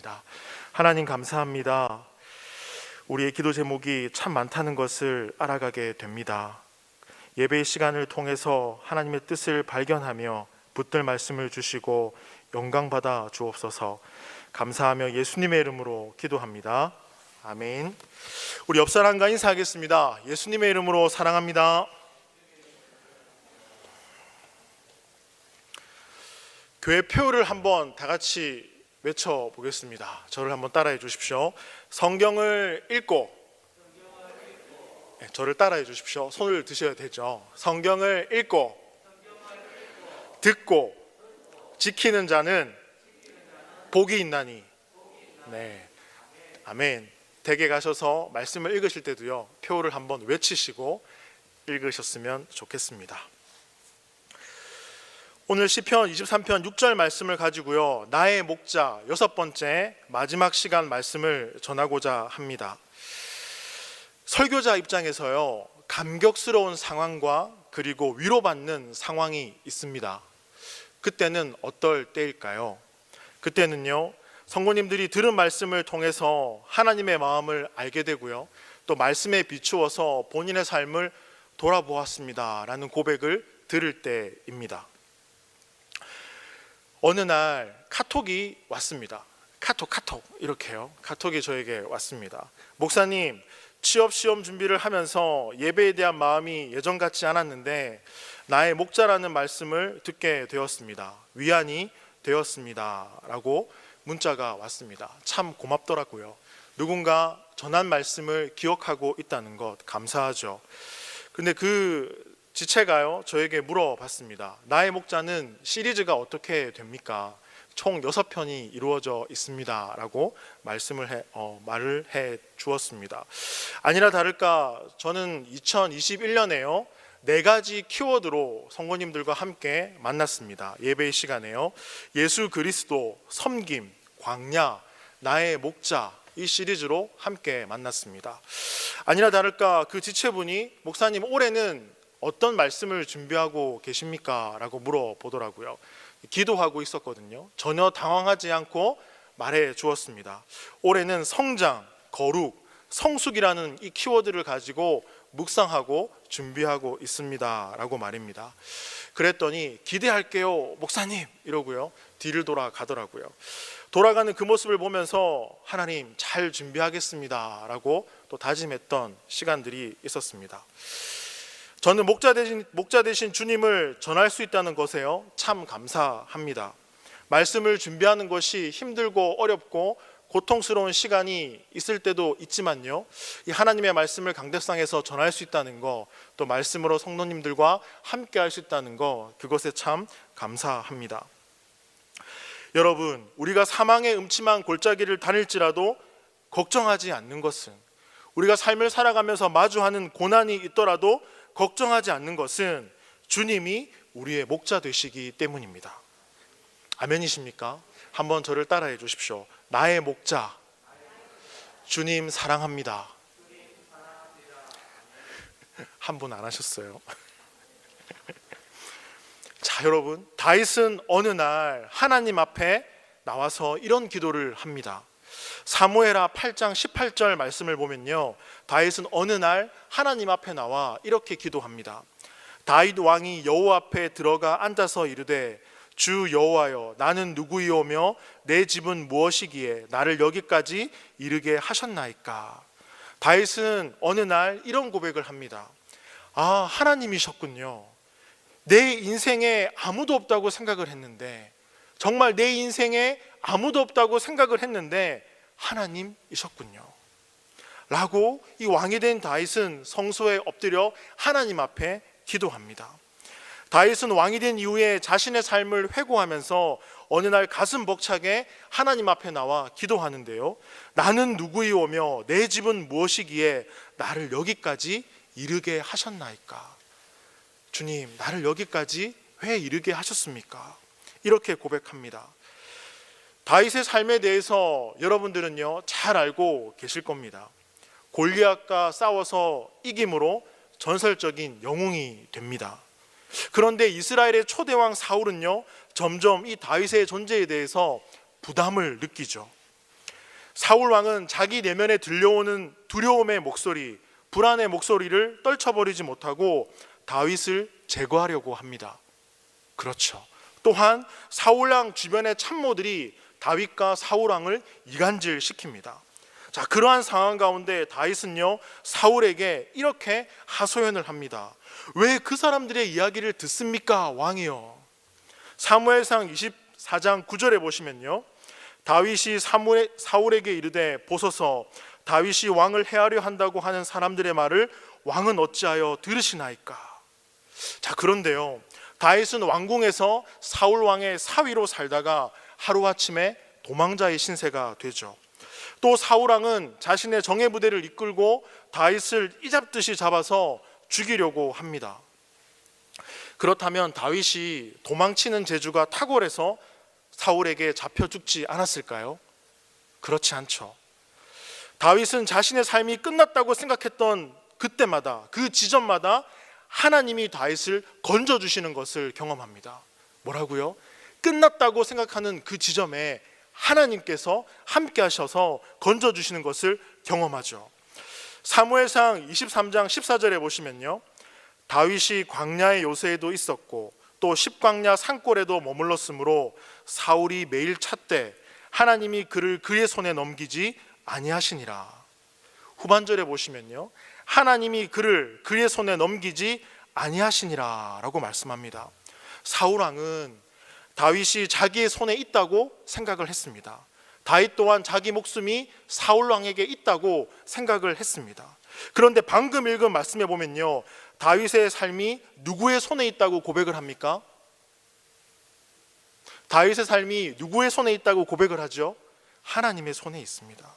기도하겠습니다. 하나님 감사합니다. 우리의 기도 제목이 참 많다는 것을 알아가게 됩니다. 예배의 시간을 통해서 하나님의 뜻을 발견하며 붙들 말씀을 주시고 영광 받아 주옵소서. 감사하며 예수님의 이름으로 기도합니다. 아멘. 우리 옆 사람과 인사하겠습니다. 예수님의 이름으로 사랑합니다. 교회 표를 한번 다 같이 외쳐보겠습니다. 저를 한번 따라해 주십시오. 성경을 읽고, 저를 따라해 주십시오. 손을 드셔야 되죠. 성경을 읽고 듣고 지키는 자는 복이 있나니. 네, 아멘. 댁에 가셔서 말씀을 읽으실 때도요, 표를 한번 외치시고 읽으셨으면 좋겠습니다. 오늘 시편 23편 6절 말씀을 가지고요, 나의 목자 6번째 마지막 시간 말씀을 전하고자 합니다. 설교자 입장에서요, 감격스러운 상황과 그리고 위로받는 상황이 있습니다. 그때는 어떨 때일까요? 그때는요, 성도님들이 들은 말씀을 통해서 하나님의 마음을 알게 되고요, 또 말씀에 비추어서 본인의 삶을 돌아보았습니다 라는 고백을 들을 때입니다. 어느 날 카톡이 왔습니다. 카톡 이렇게요. 카톡이 저에게 왔습니다. 목사님, 취업 시험 준비를 하면서 예배에 대한 마음이 예전 같지 않았는데 나의 목자라는 말씀을 듣게 되었습니다. 위안이 되었습니다 라고 문자가 왔습니다. 참 고맙더라고요. 누군가 전한 말씀을 기억하고 있다는 것 감사하죠. 근데 그 지체가요, 저에게 물어봤습니다. 나의 목자는 시리즈가 어떻게 됩니까? 총 6편이 이루어져 있습니다 라고 말을 해 주었습니다. 아니나 다를까 저는 2021년에요 4가지 키워드로 성도님들과 함께 만났습니다. 예배의 시간에요, 예수 그리스도, 섬김, 광야, 나의 목자, 이 시리즈로 함께 만났습니다. 아니나 다를까 그 지체분이 목사님, 올해는 어떤 말씀을 준비하고 계십니까? 라고 물어보더라고요. 기도하고 있었거든요. 전혀 당황하지 않고 말해 주었습니다. 올해는 성장, 거룩, 성숙이라는 이 키워드를 가지고 묵상하고 준비하고 있습니다 라고 말입니다. 그랬더니 기대할게요 목사님 이러고요, 뒤를 돌아가더라고요. 돌아가는 그 모습을 보면서 하나님 잘 준비하겠습니다 라고 또 다짐했던 시간들이 있었습니다. 저는 목자 되신 주님을 전할 수 있다는 것에요, 참 감사합니다. 말씀을 준비하는 것이 힘들고 어렵고 고통스러운 시간이 있을 때도 있지만요, 이 하나님의 말씀을 강대상에서 전할 수 있다는 것, 또 말씀으로 성도님들과 함께 할 수 있다는 것, 그것에 참 감사합니다. 여러분, 우리가 사망의 음침한 골짜기를 다닐지라도 걱정하지 않는 것은, 우리가 삶을 살아가면서 마주하는 고난이 있더라도 걱정하지 않는 것은 주님이 우리의 목자 되시기 때문입니다. 아멘이십니까? 한번 저를 따라해 주십시오. 나의 목자, 주님 사랑합니다. 한 분 안 하셨어요. 자, 여러분, 다윗은 어느 날 하나님 앞에 나와서 이런 기도를 합니다. 사무엘하 8장 18절 말씀을 보면요, 다윗은 어느 날 하나님 앞에 나와 이렇게 기도합니다. 다윗 왕이 여호와 앞에 들어가 앉아서 이르되, 주 여호와여, 나는 누구이오며 내 집은 무엇이기에 나를 여기까지 이르게 하셨나이까. 다윗은 어느 날 이런 고백을 합니다. 아, 하나님이셨군요. 내 인생에 아무도 없다고 생각을 했는데, 정말 내 인생에 아무도 없다고 생각을 했는데 하나님이셨군요 라고 이 왕이 된 다윗은 성소에 엎드려 하나님 앞에 기도합니다. 다윗은 왕이 된 이후에 자신의 삶을 회고하면서 어느 날 가슴 벅차게 하나님 앞에 나와 기도하는데요, 나는 누구이오며 내 집은 무엇이기에 나를 여기까지 이르게 하셨나이까. 주님, 나를 여기까지 왜 이르게 하셨습니까? 이렇게 고백합니다. 다윗의 삶에 대해서 여러분들은요, 잘 알고 계실 겁니다. 골리앗과 싸워서 이김으로 전설적인 영웅이 됩니다. 그런데 이스라엘의 초대왕 사울은요, 점점 이 다윗의 존재에 대해서 부담을 느끼죠. 사울 왕은 자기 내면에 들려오는 두려움의 목소리, 불안의 목소리를 떨쳐버리지 못하고 다윗을 제거하려고 합니다. 그렇죠. 또한 사울 왕 주변의 참모들이 다윗과 사울 왕을 이간질시킵니다. 자, 그러한 상황 가운데 다윗은요, 사울에게 이렇게 하소연을 합니다. 왜 그 사람들의 이야기를 듣습니까, 왕이요? 사무엘상 24장 9절에 보시면요, 다윗이 사울에게 이르되 보소서, 다윗이 왕을 해하려 한다고 하는 사람들의 말을 왕은 어찌하여 들으시나이까? 자, 그런데요, 다윗은 왕궁에서 사울 왕의 사위로 살다가 하루아침에 도망자의 신세가 되죠. 또 사울 왕은 자신의 정예 부대를 이끌고 다윗을 이잡듯이 잡아서 죽이려고 합니다. 그렇다면 다윗이 도망치는 재주가 탁월해서 사울에게 잡혀 죽지 않았을까요? 그렇지 않죠. 다윗은 자신의 삶이 끝났다고 생각했던 그때마다, 그 지점마다 하나님이 다윗을 건져주시는 것을 경험합니다. 뭐라고요? 끝났다고 생각하는 그 지점에 하나님께서 함께 하셔서 건져주시는 것을 경험하죠. 사무엘상 23장 14절에 보시면요, 다윗이 광야의 요새에도 있었고 또 십광야 산골에도 머물렀으므로 사울이 매일 찾되 하나님이 그를 그의 손에 넘기지 아니하시니라. 후반절에 보시면요, 하나님이 그를 그의 손에 넘기지 아니하시니라 라고 말씀합니다. 사울 왕은 다윗이 자기의 손에 있다고 생각을 했습니다. 다윗 또한 자기 목숨이 사울 왕에게 있다고 생각을 했습니다. 그런데 방금 읽은 말씀에 보면요, 다윗의 삶이 누구의 손에 있다고 고백을 합니까? 다윗의 삶이 누구의 손에 있다고 고백을 하죠? 하나님의 손에 있습니다.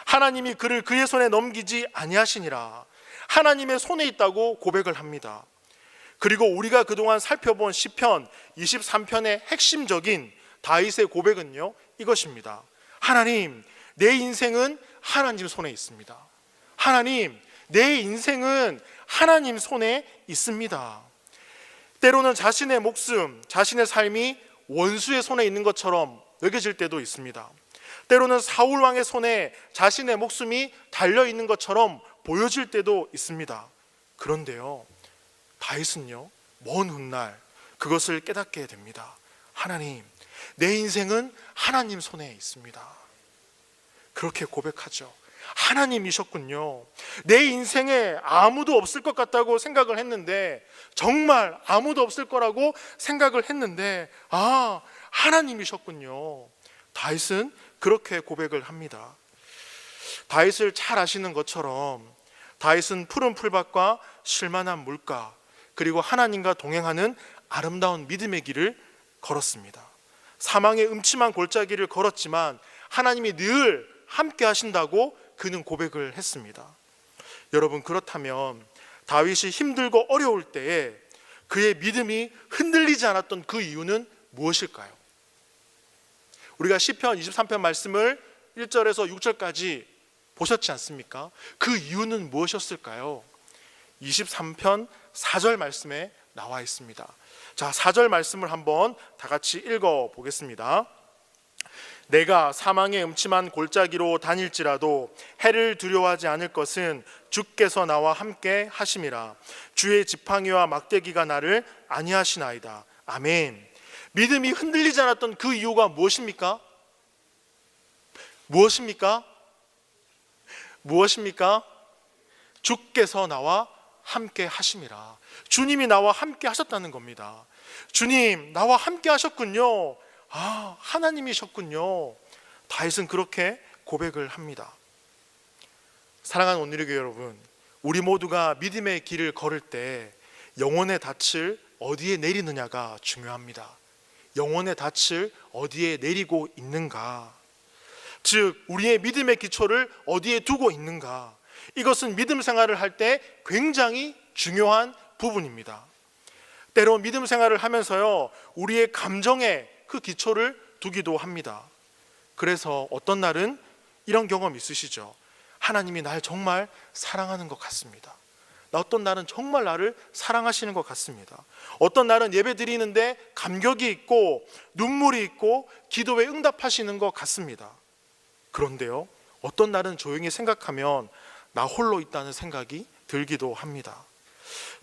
하나님이 그를 그의 손에 넘기지 아니하시니라. 하나님의 손에 있다고 고백을 합니다. 그리고 우리가 그동안 살펴본 시편 23편의 핵심적인 다윗의 고백은요, 이것입니다. 하나님, 내 인생은 하나님 손에 있습니다. 하나님, 내 인생은 하나님 손에 있습니다. 때로는 자신의 목숨, 자신의 삶이 원수의 손에 있는 것처럼 여겨질 때도 있습니다. 때로는 사울 왕의 손에 자신의 목숨이 달려있는 것처럼 보여질 때도 있습니다. 그런데요, 다윗은요, 먼 훗날 그것을 깨닫게 됩니다. 하나님, 내 인생은 하나님 손에 있습니다. 그렇게 고백하죠. 하나님이셨군요. 내 인생에 아무도 없을 것 같다고 생각을 했는데, 정말 아무도 없을 거라고 생각을 했는데, 하나님이셨군요. 다윗은 그렇게 고백을 합니다. 다윗을 잘 아시는 것처럼 다윗은 푸른 풀밭과 쉴만한 물가, 그리고 하나님과 동행하는 아름다운 믿음의 길을 걸었습니다. 사망의 음침한 골짜기를 걸었지만 하나님이 늘 함께 하신다고 그는 고백을 했습니다. 여러분, 그렇다면 다윗이 힘들고 어려울 때에 그의 믿음이 흔들리지 않았던 그 이유는 무엇일까요? 우리가 시편 23편 말씀을 1절에서 6절까지 보셨지 않습니까? 그 이유는 무엇이었을까요? 23편 4절 말씀에 나와 있습니다. 자, 4절 말씀을 한번 다 같이 읽어 보겠습니다. 내가 사망의 음침한 골짜기로 다닐지라도 해를 두려워하지 않을 것은 주께서 나와 함께 하심이라. 주의 지팡이와 막대기가 나를 안위하시나이다. 아멘. 믿음이 흔들리지 않았던 그 이유가 무엇입니까? 무엇입니까? 무엇입니까? 주께서 나와 함께 하심이라. 주님이 나와 함께 하셨다는 겁니다. 주님, 나와 함께 하셨군요. 하나님이셨군요. 다윗은 그렇게 고백을 합니다. 사랑하는 온누리교회 여러분, 우리 모두가 믿음의 길을 걸을 때 영혼의 닻을 어디에 내리느냐가 중요합니다. 영혼의 닻을 어디에 내리고 있는가, 즉 우리의 믿음의 기초를 어디에 두고 있는가, 이것은 믿음 생활을 할 때 굉장히 중요한 부분입니다. 때로 믿음 생활을 하면서요, 우리의 감정에 그 기초를 두기도 합니다. 그래서 어떤 날은 이런 경험 있으시죠? 하나님이 날 정말 사랑하는 것 같습니다. 어떤 날은 정말 나를 사랑하시는 것 같습니다. 어떤 날은 예배 드리는데 감격이 있고 눈물이 있고 기도에 응답하시는 것 같습니다. 그런데요, 어떤 날은 조용히 생각하면 나 홀로 있다는 생각이 들기도 합니다.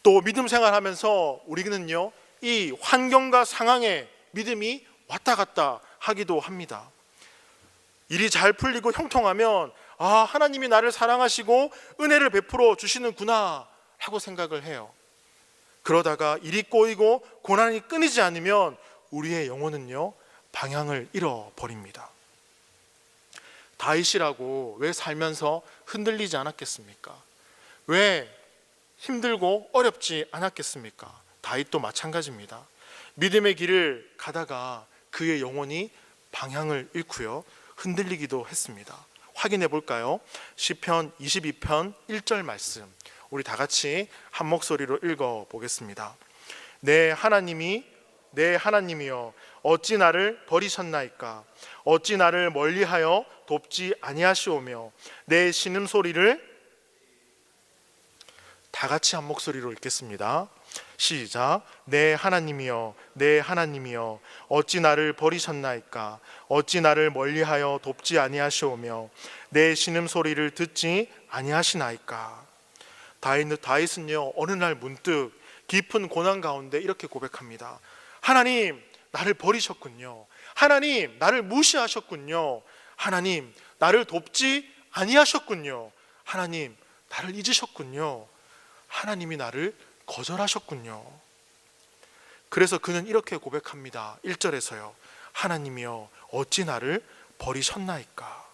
또 믿음 생활하면서 우리는요, 이 환경과 상황에 믿음이 왔다 갔다 하기도 합니다. 일이 잘 풀리고 형통하면 하나님이 나를 사랑하시고 은혜를 베풀어 주시는구나 라고 생각을 해요. 그러다가 일이 꼬이고 고난이 끊이지 않으면 우리의 영혼은요, 방향을 잃어버립니다. 다윗이라고 왜 살면서 흔들리지 않았겠습니까? 왜 힘들고 어렵지 않았겠습니까? 다윗도 마찬가지입니다. 믿음의 길을 가다가 그의 영혼이 방향을 잃고요, 흔들리기도 했습니다. 확인해 볼까요? 시편 22편 1절 말씀, 우리 다 같이 한 목소리로 읽어 보겠습니다. 내 하나님이여 어찌 나를 버리셨나이까? 어찌 나를 멀리하여 돕지 아니하시오며 내 신음소리를, 다 같이 한 목소리로 읽겠습니다. 시작. 내 하나님이여 어찌 나를 버리셨나이까? 어찌 나를 멀리하여 돕지 아니하시오며 내 신음소리를 듣지 아니하시나이까? 다윗은요, 어느 날 문득 깊은 고난 가운데 이렇게 고백합니다. 하나님, 나를 버리셨군요. 하나님, 나를 무시하셨군요. 하나님, 나를 돕지 아니하셨군요. 하나님, 나를 잊으셨군요. 하나님이 나를 거절하셨군요. 그래서 그는 이렇게 고백합니다. 1절에서요. 하나님이여 어찌 나를 버리셨나이까?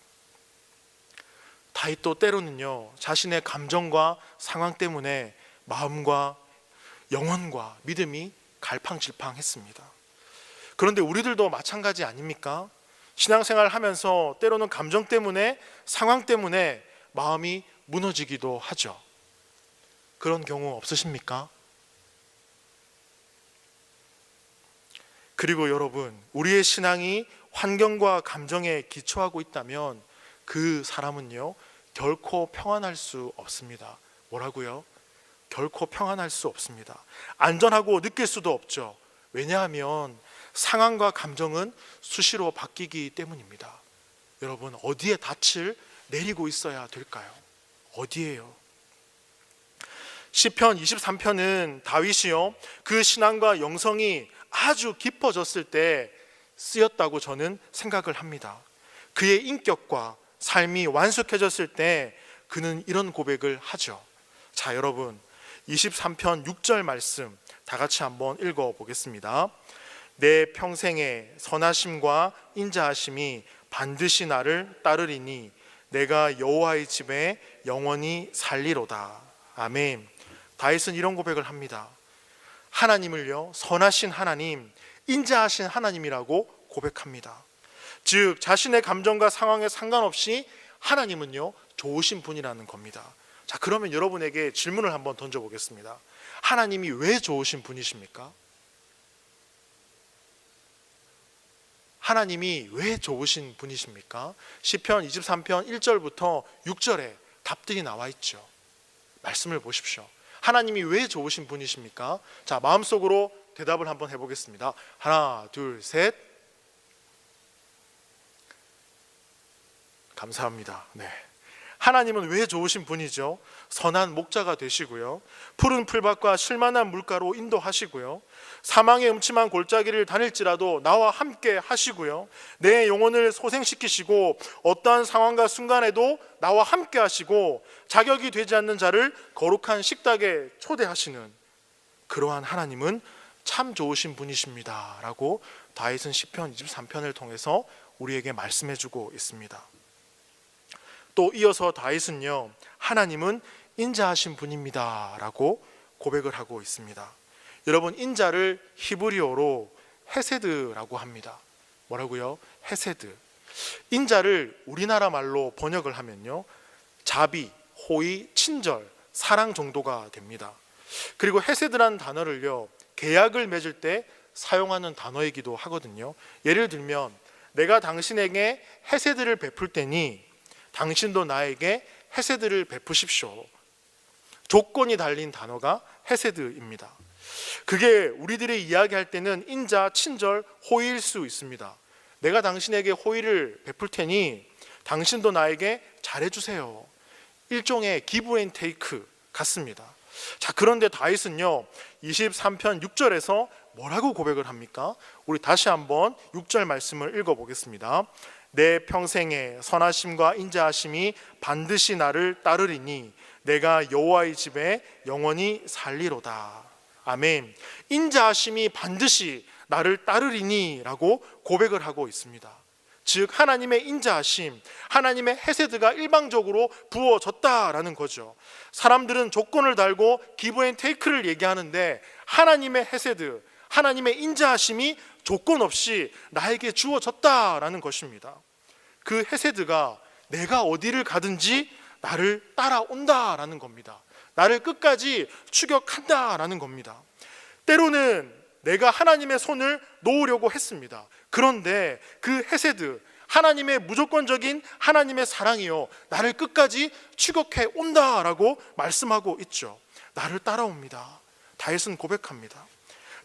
다윗도 때로는요, 자신의 감정과 상황 때문에 마음과 영혼과 믿음이 갈팡질팡했습니다. 그런데 우리들도 마찬가지 아닙니까? 신앙생활 하면서 때로는 감정 때문에, 상황 때문에 마음이 무너지기도 하죠. 그런 경우 없으십니까? 그리고 여러분, 우리의 신앙이 환경과 감정에 기초하고 있다면 그 사람은요, 결코 평안할 수 없습니다. 뭐라고요? 결코 평안할 수 없습니다. 안전하고 느낄 수도 없죠. 왜냐하면 상황과 감정은 수시로 바뀌기 때문입니다. 여러분, 어디에 닻을 내리고 있어야 될까요? 어디에요? 시편 23편은 다윗이요, 그 신앙과 영성이 아주 깊어졌을 때 쓰였다고 저는 생각을 합니다. 그의 인격과 삶이 완숙해졌을 때 그는 이런 고백을 하죠. 자, 여러분, 23편 6절 말씀 다 같이 한번 읽어 보겠습니다. 내 평생의 선하심과 인자하심이 반드시 나를 따르리니 내가 여호와의 집에 영원히 살리로다. 아멘. 다윗은 이런 고백을 합니다. 하나님을요, 선하신 하나님, 인자하신 하나님이라고 고백합니다. 즉 자신의 감정과 상황에 상관없이 하나님은요, 좋으신 분이라는 겁니다. 자, 그러면 여러분에게 질문을 한번 던져보겠습니다. 하나님이 왜 좋으신 분이십니까? 하나님이 왜 좋으신 분이십니까? 시편 23편 1절부터 6절에 답들이 나와 있죠. 말씀을 보십시오. 하나님이 왜 좋으신 분이십니까? 자, 마음속으로 대답을 한번 해보겠습니다. 하나, 둘, 셋. 감사합니다. 네. 하나님은 왜 좋으신 분이죠? 선한 목자가 되시고요, 푸른 풀밭과 쉴만한 물가로 인도하시고요, 사망의 음침한 골짜기를 다닐지라도 나와 함께 하시고요, 내 영혼을 소생시키시고 어떠한 상황과 순간에도 나와 함께 하시고 자격이 되지 않는 자를 거룩한 식탁에 초대하시는 그러한 하나님은 참 좋으신 분이십니다 라고 다윗은 시편 23편을 통해서 우리에게 말씀해주고 있습니다. 또 이어서 다윗은요, 하나님은 인자하신 분입니다 라고 고백을 하고 있습니다. 여러분, 인자를 히브리어로 헤세드라고 합니다. 뭐라고요? 헤세드. 인자를 우리나라 말로 번역을 하면요, 자비, 호의, 친절, 사랑 정도가 됩니다. 그리고 헤세드라는 단어를요, 계약을 맺을 때 사용하는 단어이기도 하거든요. 예를 들면 내가 당신에게 헤세드를 베풀 때니 당신도 나에게 헤세드를 베푸십시오. 조건이 달린 단어가 헤세드입니다. 그게 우리들이 이야기할 때는 인자, 친절, 호의일 수 있습니다. 내가 당신에게 호의를 베풀 테니 당신도 나에게 잘해주세요. 일종의 기브 앤 테이크 같습니다. 자, 그런데 다윗은요 23편 6절에서 뭐라고 고백을 합니까? 우리 다시 한번 6절 말씀을 읽어보겠습니다. 내 평생에 선하심과 인자하심이 반드시 나를 따르리니 내가 여호와의 집에 영원히 살리로다. 아멘. 인자하심이 반드시 나를 따르리니 라고 고백을 하고 있습니다. 즉 하나님의 인자하심, 하나님의 헤세드가 일방적으로 부어졌다라는 거죠. 사람들은 조건을 달고 기브 앤 테이크를 얘기하는데 하나님의 헤세드, 하나님의 인자하심이 조건 없이 나에게 주어졌다라는 것입니다. 그 헤세드가 내가 어디를 가든지 나를 따라온다라는 겁니다. 나를 끝까지 추격한다라는 겁니다. 때로는 내가 하나님의 손을 놓으려고 했습니다. 그런데 그 헤세드, 하나님의 무조건적인 하나님의 사랑이요 나를 끝까지 추격해 온다라고 말씀하고 있죠. 나를 따라옵니다. 다윗은 고백합니다.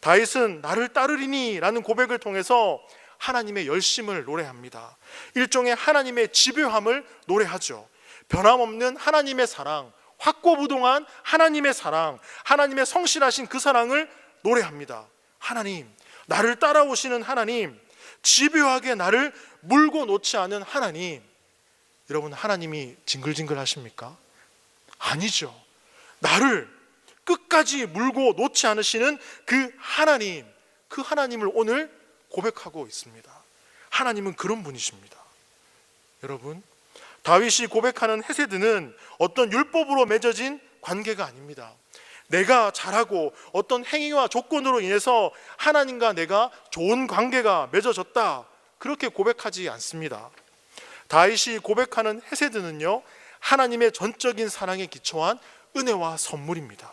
다윗은 나를 따르리니 라는 고백을 통해서 하나님의 열심을 노래합니다. 일종의 하나님의 집요함을 노래하죠. 변함없는 하나님의 사랑, 확고부동한 하나님의 사랑, 하나님의 성실하신 그 사랑을 노래합니다. 하나님, 나를 따라오시는 하나님, 집요하게 나를 물고 놓지 않은 하나님. 여러분, 하나님이 징글징글 하십니까? 아니죠. 나를 끝까지 물고 놓지 않으시는 그 하나님을 오늘 고백하고 있습니다. 하나님은 그런 분이십니다. 여러분, 다윗이 고백하는 헤세드는 어떤 율법으로 맺어진 관계가 아닙니다. 내가 잘하고 어떤 행위와 조건으로 인해서 하나님과 내가 좋은 관계가 맺어졌다, 그렇게 고백하지 않습니다. 다윗이 고백하는 헤세드는요 하나님의 전적인 사랑에 기초한 은혜와 선물입니다.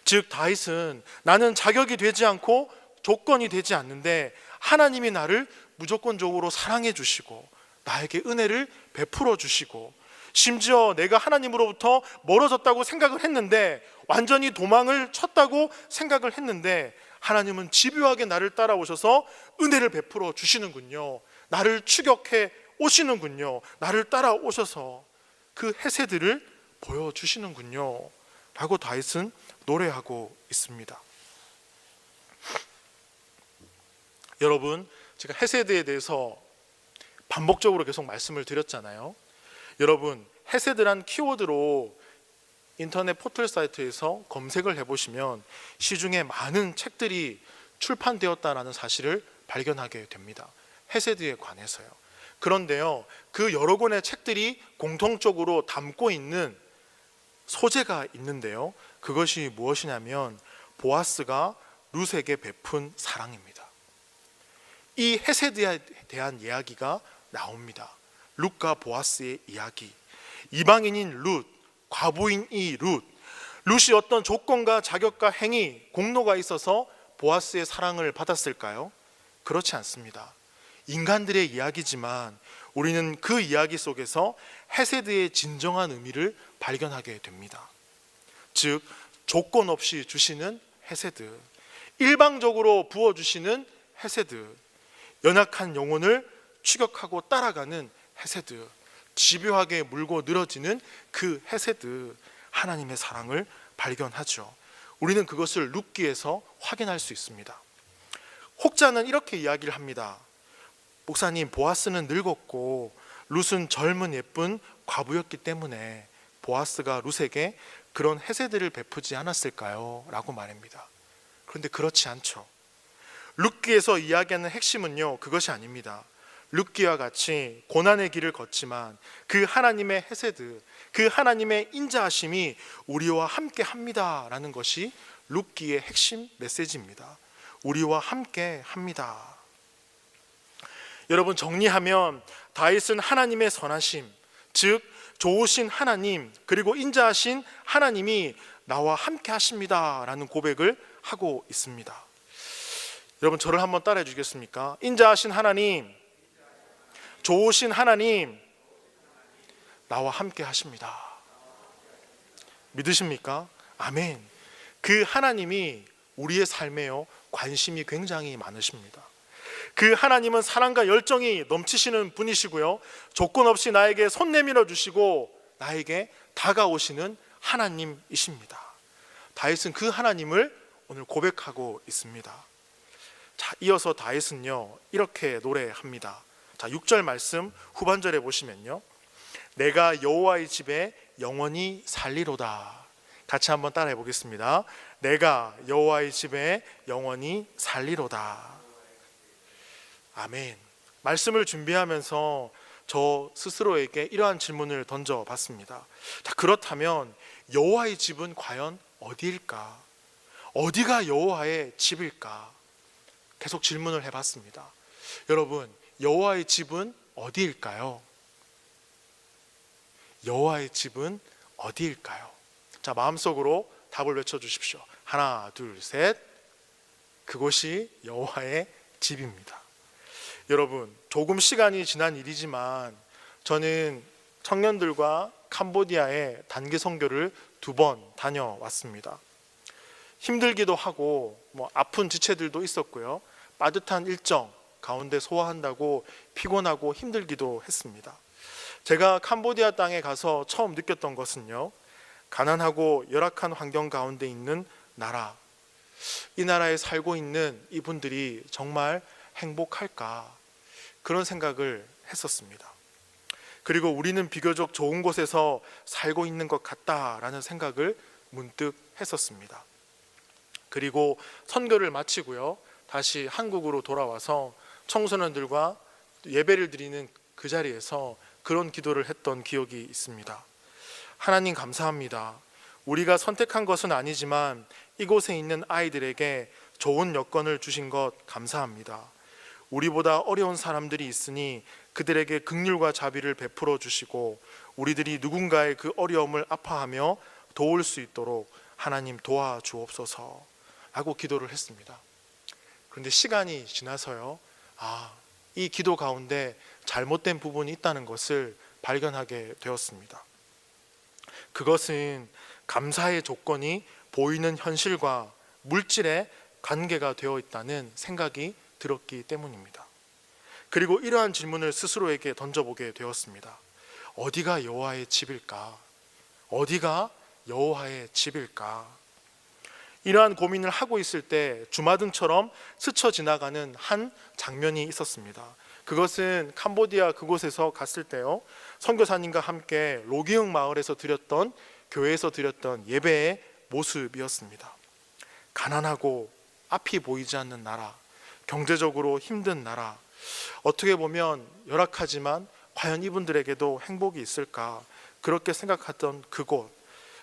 즉 다윗은 나는 자격이 되지 않고 조건이 되지 않는데 하나님이 나를 무조건적으로 사랑해 주시고 나에게 은혜를 베풀어 주시고, 심지어 내가 하나님으로부터 멀어졌다고 생각을 했는데, 완전히 도망을 쳤다고 생각을 했는데 하나님은 집요하게 나를 따라오셔서 은혜를 베풀어 주시는군요. 나를 추격해 오시는군요. 나를 따라오셔서 그 헤세드를 보여주시는군요 라고 다윗은 노래하고 있습니다. 여러분, 제가 헤세드에 대해서 반복적으로 계속 말씀을 드렸잖아요. 여러분, 헤세드란 키워드로 인터넷 포털 사이트에서 검색을 해보시면 시중에 많은 책들이 출판되었다는 사실을 발견하게 됩니다. 헤세드에 관해서요. 그런데요, 그 여러 권의 책들이 공통적으로 담고 있는 소재가 있는데요, 그것이 무엇이냐면 보아스가 룻에게 베푼 사랑입니다. 이 헤세드에 대한 이야기가 나옵니다. 룻과 보아스의 이야기. 이방인인 룻, 과부인 이 룻이 어떤 조건과 자격과 행위, 공로가 있어서 보아스의 사랑을 받았을까요? 그렇지 않습니다. 인간들의 이야기지만 우리는 그 이야기 속에서 헤세드의 진정한 의미를 발견하게 됩니다. 즉 조건 없이 주시는 헤세드, 일방적으로 부어주시는 헤세드, 연약한 영혼을 추격하고 따라가는 헤세드, 집요하게 물고 늘어지는 그 헤세드, 하나님의 사랑을 발견하죠. 우리는 그것을 룻기에서 확인할 수 있습니다. 혹자는 이렇게 이야기를 합니다. 목사님, 보아스는 늙었고 룻은 젊은 예쁜 과부였기 때문에 보아스가 룻에게 그런 헤세드를 베푸지 않았을까요? 라고 말합니다. 그런데 그렇지 않죠. 룻기에서 이야기하는 핵심은요, 그것이 아닙니다. 룻기와 같이 고난의 길을 걷지만 그 하나님의 헤세드, 그 하나님의 인자하심이 우리와 함께 합니다 라는 것이 룻기의 핵심 메시지입니다. 우리와 함께 합니다. 여러분, 정리하면 다윗은 하나님의 선하심, 즉 좋으신 하나님, 그리고 인자하신 하나님이 나와 함께 하십니다 라는 고백을 하고 있습니다. 여러분, 저를 한번 따라해 주시겠습니까? 인자하신 하나님, 좋으신 하나님, 나와 함께 하십니다. 믿으십니까? 아멘. 그 하나님이 우리의 삶에요 관심이 굉장히 많으십니다. 그 하나님은 사랑과 열정이 넘치시는 분이시고요, 조건 없이 나에게 손 내밀어 주시고 나에게 다가오시는 하나님이십니다. 다윗은 그 하나님을 오늘 고백하고 있습니다. 자, 이어서 다윗은요 이렇게 노래합니다. 자, 6절 말씀 후반절에 보시면요, 내가 여호와의 집에 영원히 살리로다. 같이 한번 따라해 보겠습니다. 내가 여호와의 집에 영원히 살리로다. 아멘. 말씀을 준비하면서 저 스스로에게 이러한 질문을 던져봤습니다. 자, 그렇다면 여호와의 집은 과연 어디일까? 어디가 여호와의 집일까? 계속 질문을 해봤습니다. 여러분, 여호와의 집은 어디일까요? 여호와의 집은 어디일까요? 자, 마음속으로 답을 외쳐주십시오. 하나, 둘, 셋. 그곳이 여호와의 집입니다. 여러분, 조금 시간이 지난 일이지만 저는 청년들과 캄보디아에 단기 선교를 2번 다녀왔습니다. 힘들기도 하고 아픈 지체들도 있었고요, 빠듯한 일정 가운데 소화한다고 피곤하고 힘들기도 했습니다. 제가 캄보디아 땅에 가서 처음 느꼈던 것은요, 가난하고 열악한 환경 가운데 있는 나라, 이 나라에 살고 있는 이분들이 정말 행복할까, 그런 생각을 했었습니다. 그리고 우리는 비교적 좋은 곳에서 살고 있는 것 같다라는 생각을 문득 했었습니다. 그리고 선교를 마치고요, 다시 한국으로 돌아와서 청소년들과 예배를 드리는 그 자리에서 그런 기도를 했던 기억이 있습니다. 하나님 감사합니다. 우리가 선택한 것은 아니지만 이곳에 있는 아이들에게 좋은 여건을 주신 것 감사합니다. 우리보다 어려운 사람들이 있으니 그들에게 긍휼과 자비를 베풀어 주시고 우리들이 누군가의 그 어려움을 아파하며 도울 수 있도록 하나님 도와주옵소서 라고 기도를 했습니다. 그런데 시간이 지나서요, 이 기도 가운데 잘못된 부분이 있다는 것을 발견하게 되었습니다. 그것은 감사의 조건이 보이는 현실과 물질의 관계가 되어 있다는 생각이 들었기 때문입니다. 그리고 이러한 질문을 스스로에게 던져보게 되었습니다. 어디가 여호와의 집일까? 어디가 여호와의 집일까? 이러한 고민을 하고 있을 때 주마등처럼 스쳐 지나가는 한 장면이 있었습니다. 그것은 캄보디아 그곳에서 갔을 때요, 선교사님과 함께 로기흥 마을에서 드렸던, 교회에서 드렸던 예배의 모습이었습니다. 가난하고 앞이 보이지 않는 나라, 경제적으로 힘든 나라, 어떻게 보면 열악하지만 과연 이분들에게도 행복이 있을까, 그렇게 생각했던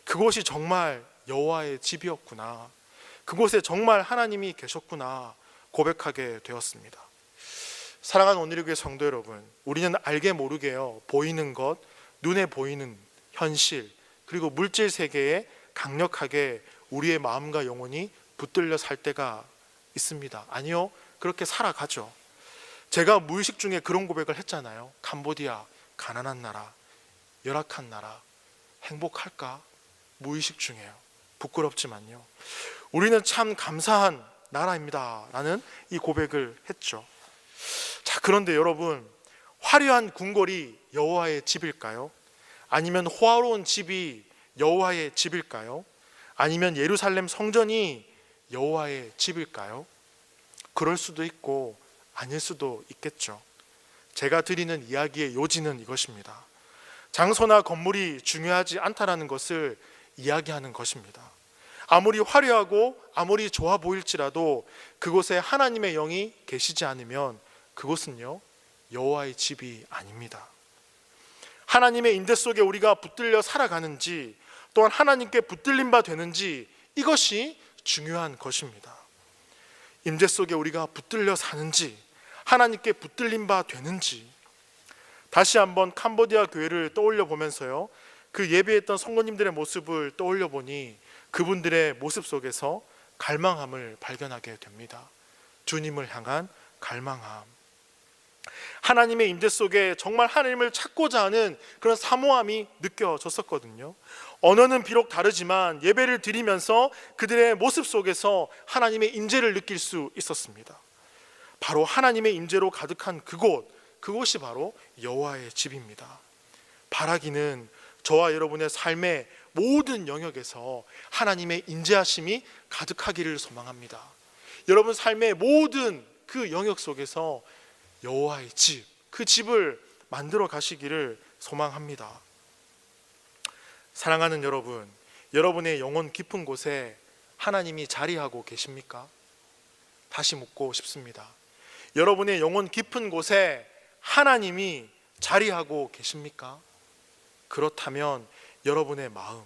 그곳이 정말 여호와의 집이었구나, 그곳에 정말 하나님이 계셨구나 고백하게 되었습니다. 사랑하는 오늘의 성도 여러분, 우리는 알게 모르게요, 보이는 것, 눈에 보이는 현실, 그리고 물질 세계에 강력하게 우리의 마음과 영혼이 붙들려 살 때가 있습니다. 아니요, 그렇게 살아가죠. 제가 무의식 중에 그런 고백을 했잖아요. 캄보디아, 가난한 나라, 열악한 나라, 행복할까? 무의식 중에요. 부끄럽지만요, 우리는 참 감사한 나라입니다 라는 이 고백을 했죠. 자, 그런데 여러분, 화려한 궁궐이 여호와의 집일까요? 아니면 호화로운 집이 여호와의 집일까요? 아니면 예루살렘 성전이 여호와의 집일까요? 그럴 수도 있고 아닐 수도 있겠죠. 제가 드리는 이야기의 요지는 이것입니다. 장소나 건물이 중요하지 않다라는 것을 이야기하는 것입니다. 아무리 화려하고 아무리 좋아 보일지라도 그곳에 하나님의 영이 계시지 않으면 그곳은요, 여호와의 집이 아닙니다. 하나님의 인대 속에 우리가 붙들려 살아가는지, 또한 하나님께 붙들림 바 되는지, 이것이 중요한 것입니다. 임재 속에 우리가 붙들려 사는지, 하나님께 붙들림 바 되는지. 다시 한번 캄보디아 교회를 떠올려 보면서요, 그 예배했던 성도님들의 모습을 떠올려 보니 그분들의 모습 속에서 갈망함을 발견하게 됩니다. 주님을 향한 갈망함, 하나님의 임재 속에 정말 하나님을 찾고자 하는 그런 사모함이 느껴졌었거든요. 언어는 비록 다르지만 예배를 드리면서 그들의 모습 속에서 하나님의 임재를 느낄 수 있었습니다. 바로 하나님의 임재로 가득한 그곳이 바로 여호와의 집입니다. 바라기는 저와 여러분의 삶의 모든 영역에서 하나님의 임재하심이 가득하기를 소망합니다. 여러분 삶의 모든 그 영역 속에서 여호와의 집, 그 집을 만들어 가시기를 소망합니다. 사랑하는 여러분, 여러분의 영혼 깊은 곳에 하나님이 자리하고 계십니까? 다시 묻고 싶습니다. 여러분의 영혼 깊은 곳에 하나님이 자리하고 계십니까? 그렇다면 여러분의 마음,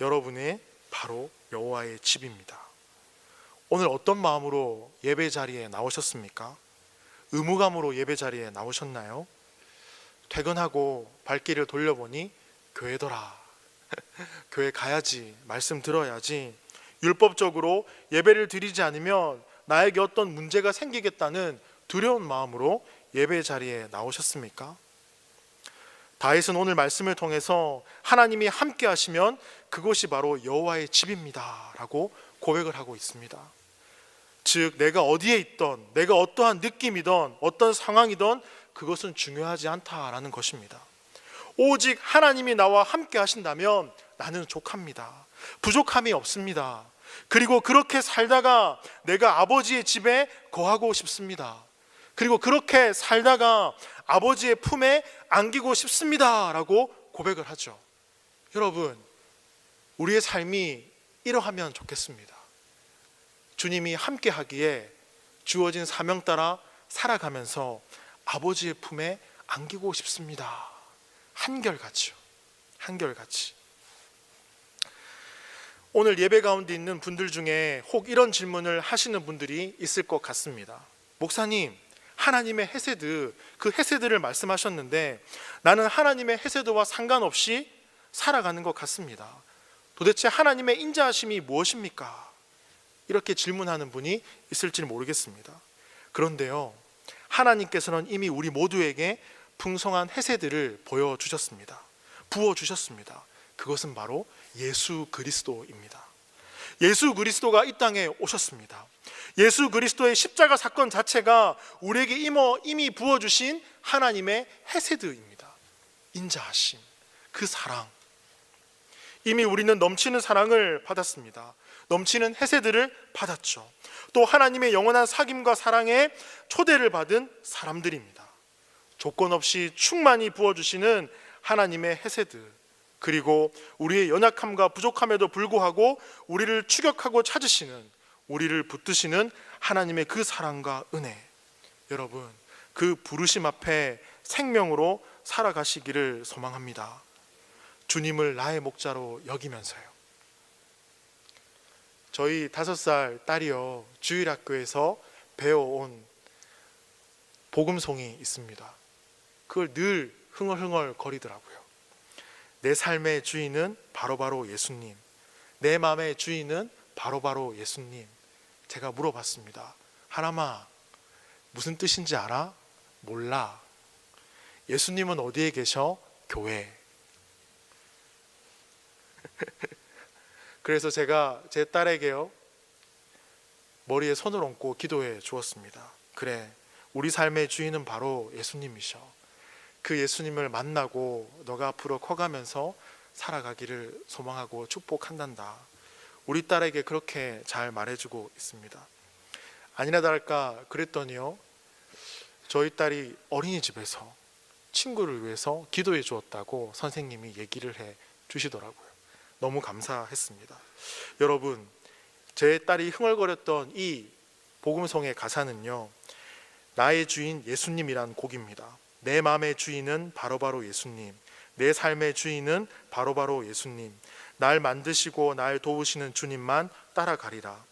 여러분의 바로 여호와의 집입니다. 오늘 어떤 마음으로 예배 자리에 나오셨습니까? 의무감으로 예배 자리에 나오셨나요? 퇴근하고 발길을 돌려보니 교회더라, 교회 가야지, 말씀 들어야지, 율법적으로 예배를 드리지 않으면 나에게 어떤 문제가 생기겠다는 두려운 마음으로 예배 자리에 나오셨습니까? 다윗은 오늘 말씀을 통해서 하나님이 함께 하시면 그것이 바로 여호와의 집입니다 라고 고백을 하고 있습니다. 즉 내가 어디에 있던, 내가 어떠한 느낌이든 어떤 상황이든 그것은 중요하지 않다라는 것입니다. 오직 하나님이 나와 함께 하신다면 나는 족합니다. 부족함이 없습니다. 그리고 그렇게 살다가 내가 아버지의 집에 거하고 싶습니다. 그리고 그렇게 살다가 아버지의 품에 안기고 싶습니다 라고 고백을 하죠. 여러분, 우리의 삶이 이러하면 좋겠습니다. 주님이 함께 하기에 주어진 사명 따라 살아가면서 아버지의 품에 안기고 싶습니다. 한결같이요. 한결같이. 오늘 예배 가운데 있는 분들 중에 혹 이런 질문을 하시는 분들이 있을 것 같습니다. 목사님, 하나님의 헤세드, 그 헤세드를 말씀하셨는데 나는 하나님의 헤세드와 상관없이 살아가는 것 같습니다. 도대체 하나님의 인자하심이 무엇입니까? 이렇게 질문하는 분이 있을지 모르겠습니다. 그런데요, 하나님께서는 이미 우리 모두에게 풍성한 헤세드를 보여주셨습니다. 부어주셨습니다. 그것은 바로 예수 그리스도입니다. 예수 그리스도가 이 땅에 오셨습니다. 예수 그리스도의 십자가 사건 자체가 우리에게 이미 부어주신 하나님의 헤세드입니다. 인자하심, 그 사랑. 이미 우리는 넘치는 사랑을 받았습니다. 넘치는 헤세드를 받았죠. 또 하나님의 영원한 사귐과 사랑에 초대를 받은 사람들입니다. 조건 없이 충만히 부어주시는 하나님의 헤세드, 그리고 우리의 연약함과 부족함에도 불구하고 우리를 추격하고 찾으시는, 우리를 붙드시는 하나님의 그 사랑과 은혜. 여러분, 그 부르심 앞에 생명으로 살아가시기를 소망합니다. 주님을 나의 목자로 여기면서요. 저희 5살 딸이요, 주일학교에서 배워온 복음송이 있습니다. 그걸 늘 흥얼흥얼 거리더라고요. 내 삶의 주인은 바로바로 예수님, 내 마음의 주인은 바로바로 예수님. 제가 물어봤습니다. 하람아, 무슨 뜻인지 알아? 몰라. 예수님은 어디에 계셔? 교회. 그래서 제가 제 딸에게요, 머리에 손을 얹고 기도해 주었습니다. 그래, 우리 삶의 주인은 바로 예수님이셔. 그 예수님을 만나고 너가 앞으로 커가면서 살아가기를 소망하고 축복한단다. 우리 딸에게 그렇게 잘 말해주고 있습니다. 아니나 다를까 그랬더니요, 저희 딸이 어린이집에서 친구를 위해서 기도해 주었다고 선생님이 얘기를 해 주시더라고요. 너무 감사했습니다. 여러분, 제 딸이 흥얼거렸던 이 복음송의 가사는요, 나의 주인 예수님이란 곡입니다. 내 마음의 주인은 바로바로 예수님, 내 삶의 주인은 바로바로 예수님, 날 만드시고 날 도우시는 주님만 따라가리라.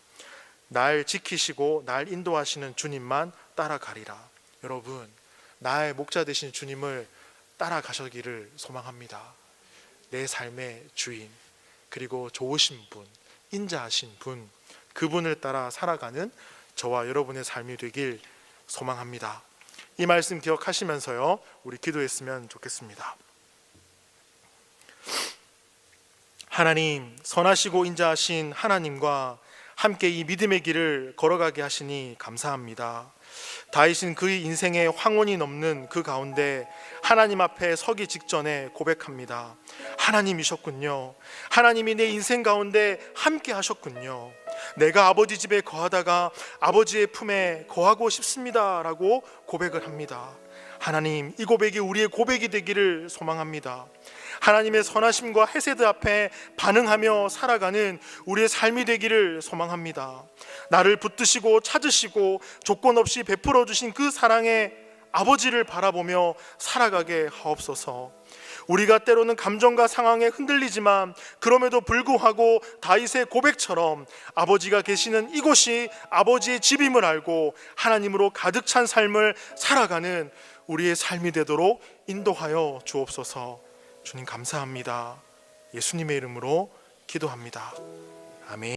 날 지키시고 날 인도하시는 주님만 따라가리라. 여러분, 나의 목자 되신 주님을 따라가시기를 소망합니다. 내 삶의 주인, 그리고 좋으신 분, 인자하신 분, 그분을 따라 살아가는 저와 여러분의 삶이 되길 소망합니다. 이 말씀 기억하시면서요, 우리 기도했으면 좋겠습니다. 하나님, 선하시고 인자하신 하나님과 함께 이 믿음의 길을 걸어가게 하시니 감사합니다. 다윗은 그의 인생의 황혼이 넘는 그 가운데 하나님 앞에 서기 직전에 고백합니다. 하나님이셨군요. 하나님이 내 인생 가운데 함께 하셨군요. 내가 아버지 집에 거하다가 아버지의 품에 거하고 싶습니다 라고 고백을 합니다. 하나님, 이 고백이 우리의 고백이 되기를 소망합니다. 하나님의 선하심과 헤세드 앞에 반응하며 살아가는 우리의 삶이 되기를 소망합니다. 나를 붙드시고 찾으시고 조건 없이 베풀어 주신 그 사랑의 아버지를 바라보며 살아가게 하옵소서. 우리가 때로는 감정과 상황에 흔들리지만 그럼에도 불구하고 다윗의 고백처럼 아버지가 계시는 이곳이 아버지의 집임을 알고 하나님으로 가득 찬 삶을 살아가는 우리의 삶이 되도록 인도하여 주옵소서. 주님 감사합니다. 예수님의 이름으로 기도합니다. 아멘.